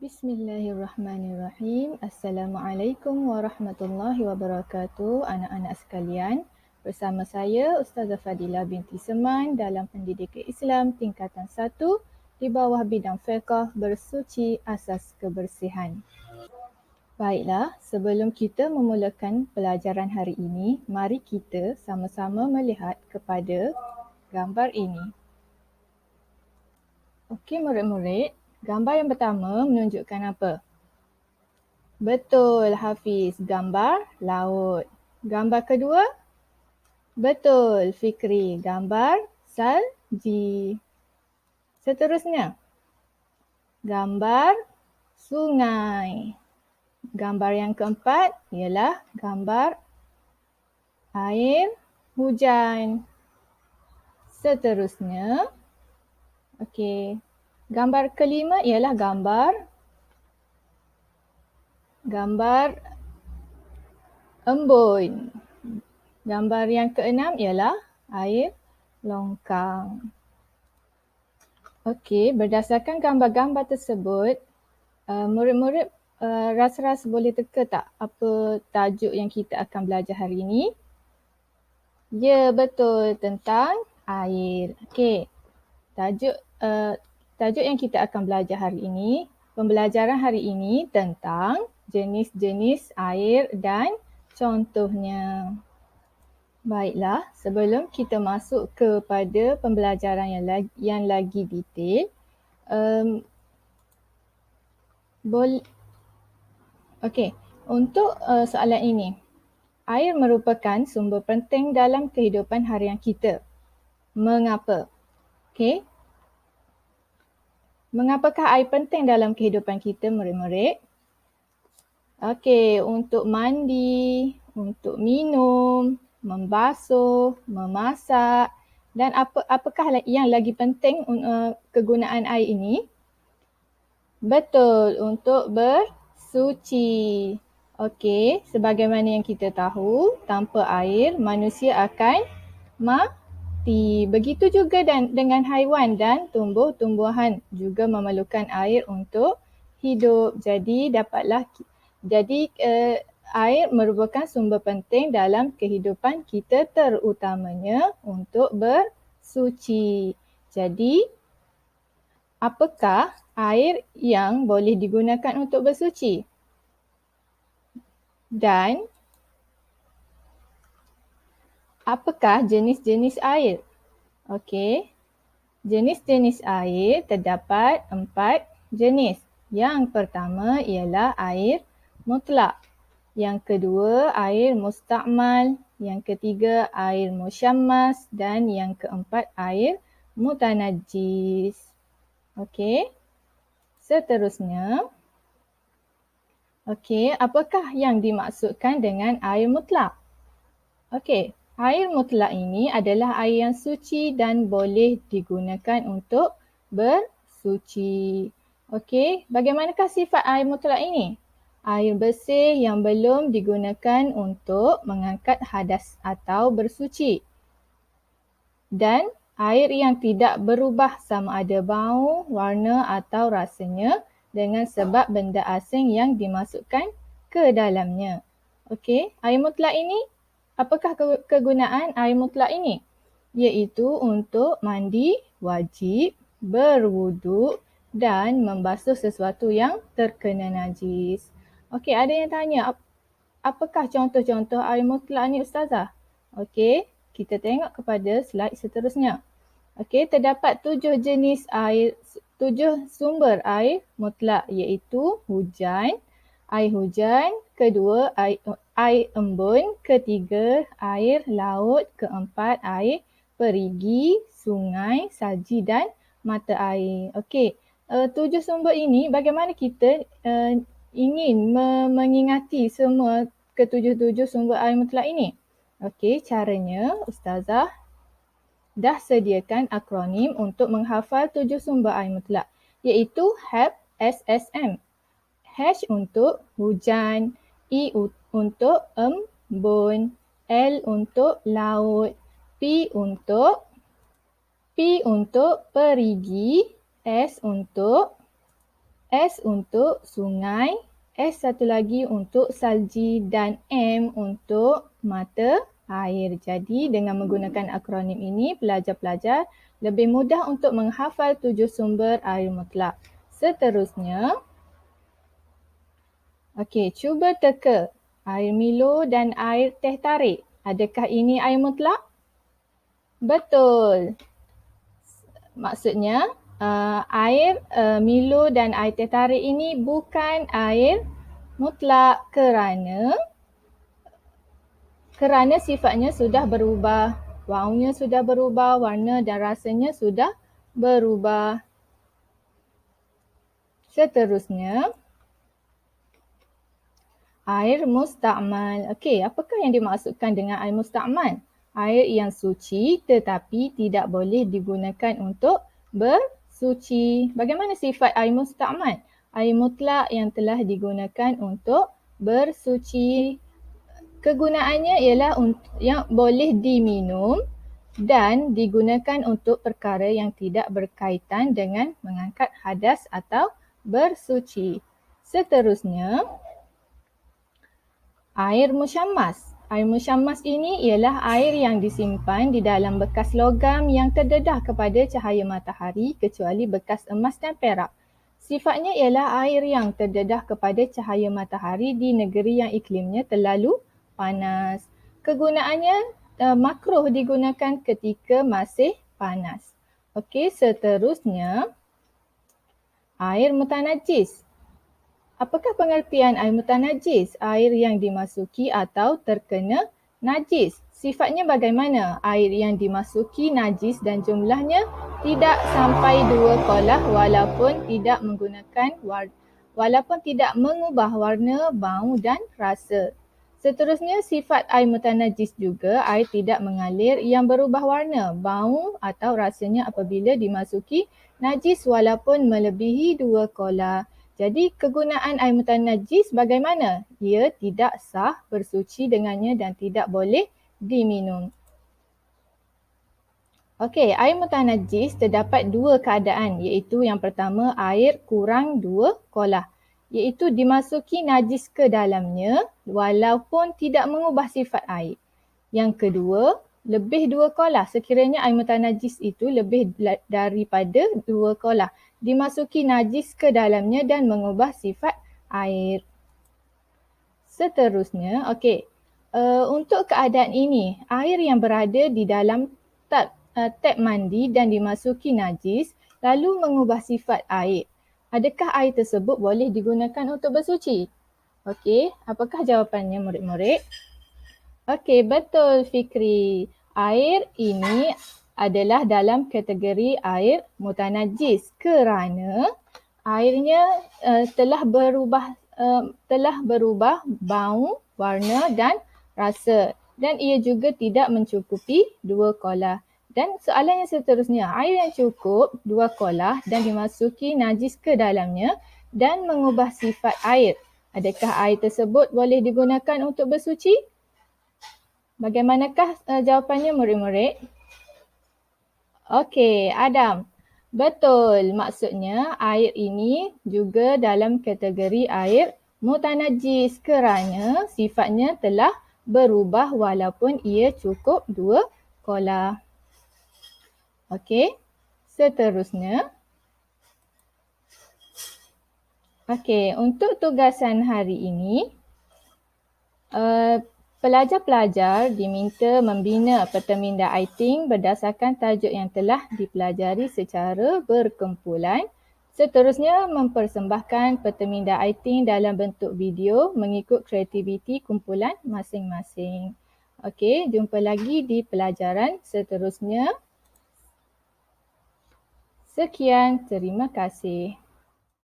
Bismillahirrahmanirrahim. Assalamualaikum warahmatullahi wabarakatuh, anak-anak sekalian. Bersama saya Ustazah Fadilah binti Seman dalam Pendidikan Islam tingkatan 1 di bawah bidang fiqh bersuci asas kebersihan. Baiklah, sebelum kita memulakan pelajaran hari ini, mari kita sama-sama melihat kepada gambar ini. Okey murid-murid, gambar yang pertama menunjukkan apa? Betul Hafiz, gambar laut. Gambar kedua? Betul Fikri, gambar salji. Seterusnya, gambar sungai. Gambar yang keempat ialah gambar air hujan. Seterusnya, okey. Gambar kelima ialah gambar embun. Gambar yang keenam ialah air longkang. Okey, berdasarkan gambar-gambar tersebut, murid-murid rasa-rasa boleh teka tak apa tajuk yang kita akan belajar hari ini? Ya, betul, tentang air. Okey, tajuk yang kita akan belajar hari ini, pembelajaran hari ini tentang jenis-jenis air dan contohnya. Baiklah, sebelum kita masuk kepada pembelajaran yang lagi detail, untuk soalan ini, air merupakan sumber penting dalam kehidupan harian kita. Mengapa? Okey. Mengapakah air penting dalam kehidupan kita, murid-murid? Okey, untuk mandi, untuk minum, membasuh, memasak dan apakah yang lagi penting kegunaan air ini? Betul, untuk bersuci. Okey, sebagaimana yang kita tahu, tanpa air manusia akan mati. Begitu juga dengan haiwan dan tumbuh-tumbuhan juga memerlukan air untuk hidup. Jadi air merupakan sumber penting dalam kehidupan kita, terutamanya untuk bersuci. Jadi, apakah air yang boleh digunakan untuk bersuci? Dan apakah jenis-jenis air? Okey. Jenis-jenis air terdapat 4 jenis. Yang pertama ialah air mutlak. Yang kedua, air musta'mal. Yang ketiga, air musyammas. Dan yang keempat, air mutanajjis. Okey. Seterusnya, apakah yang dimaksudkan dengan air mutlak? Okey, air mutlak ini adalah air yang suci dan boleh digunakan untuk bersuci. Okey, bagaimanakah sifat air mutlak ini? Air bersih yang belum digunakan untuk mengangkat hadas atau bersuci. Dan air yang tidak berubah sama ada bau, warna atau rasanya dengan sebab benda asing yang dimasukkan ke dalamnya. Okey, air mutlak ini, apakah kegunaan air mutlak ini? Iaitu untuk mandi wajib, berwuduk dan membasuh sesuatu yang terkena najis. Okey, ada yang tanya, apakah contoh-contoh air mutlak ni Ustazah? Okey, kita tengok kepada slide seterusnya. Okey, terdapat 7 sumber air mutlak iaitu air hujan, kedua air embun, ketiga air laut, keempat air perigi, sungai, salji dan mata air. Okey, 7 sumber ini bagaimana kita ingin mengingati semua ketujuh-tujuh sumber air mutlak ini? Okey, caranya Ustazah dah sediakan akronim untuk menghafal 7 sumber air mutlak iaitu HAPSSM. H untuk hujan, E untuk embun, L untuk laut, P untuk perigi, S untuk S untuk sungai, S satu lagi untuk salji dan M untuk mata air. Jadi dengan menggunakan akronim ini, pelajar-pelajar lebih mudah untuk menghafal 7 sumber air mutlak. Seterusnya, okey, cuba teka air Milo dan air teh tarik. Adakah ini air mutlak? Betul. Maksudnya air Milo dan air teh tarik ini bukan air mutlak kerana sifatnya sudah berubah, baunya sudah berubah, warna dan rasanya sudah berubah. Seterusnya, air musta'mal. Okey, apakah yang dimaksudkan dengan air musta'mal? Air yang suci tetapi tidak boleh digunakan untuk bersuci. Bagaimana sifat air musta'mal? Air mutlak yang telah digunakan untuk bersuci. Kegunaannya ialah yang boleh diminum dan digunakan untuk perkara yang tidak berkaitan dengan mengangkat hadas atau bersuci. Seterusnya, air musyammas. Air musyammas ini ialah air yang disimpan di dalam bekas logam yang terdedah kepada cahaya matahari kecuali bekas emas dan perak. Sifatnya ialah air yang terdedah kepada cahaya matahari di negeri yang iklimnya terlalu panas. Kegunaannya makruh digunakan ketika masih panas. Okey, seterusnya air mutanajis. Apakah pengertian air mutanajis? Air yang dimasuki atau terkena najis. Sifatnya bagaimana? Air yang dimasuki najis dan jumlahnya tidak sampai 2 qolah walaupun tidak mengubah warna, bau dan rasa. Seterusnya, sifat air mutanajis juga air tidak mengalir yang berubah warna, bau atau rasanya apabila dimasuki najis walaupun melebihi 2 qolah. Jadi kegunaan air mutanajis bagaimana? Ia tidak sah bersuci dengannya dan tidak boleh diminum. Okey, air mutanajis terdapat 2 keadaan iaitu yang pertama air kurang 2 qolah iaitu dimasuki najis ke dalamnya walaupun tidak mengubah sifat air. Yang kedua, lebih 2 qolah sekiranya air mutanajis itu lebih daripada 2 qolah dimasuki najis ke dalamnya dan mengubah sifat air. Seterusnya, okey. Untuk keadaan ini, air yang berada di dalam tap mandi dan dimasuki najis lalu mengubah sifat air. Adakah air tersebut boleh digunakan untuk bersuci? Okey, apakah jawapannya murid-murid? Okey, betul Fikri. Air ini adalah dalam kategori air mutanajis kerana airnya telah berubah bau, warna dan rasa dan ia juga tidak mencukupi 2 qolah. Dan soalan yang seterusnya, air yang cukup 2 qolah dan dimasuki najis ke dalamnya dan mengubah sifat air. Adakah air tersebut boleh digunakan untuk bersuci? Bagaimanakah jawapannya murid-murid? Okey, Adam. Betul, maksudnya air ini juga dalam kategori air mutanajis kerana sifatnya telah berubah walaupun ia cukup 2 qolah. Okey, seterusnya. Okey, untuk tugasan hari ini, pelajar-pelajar diminta membina perteminda aiting berdasarkan tajuk yang telah dipelajari secara berkumpulan. Seterusnya, mempersembahkan perteminda aiting dalam bentuk video mengikut kreativiti kumpulan masing-masing. Okey, jumpa lagi di pelajaran seterusnya. Sekian, terima kasih.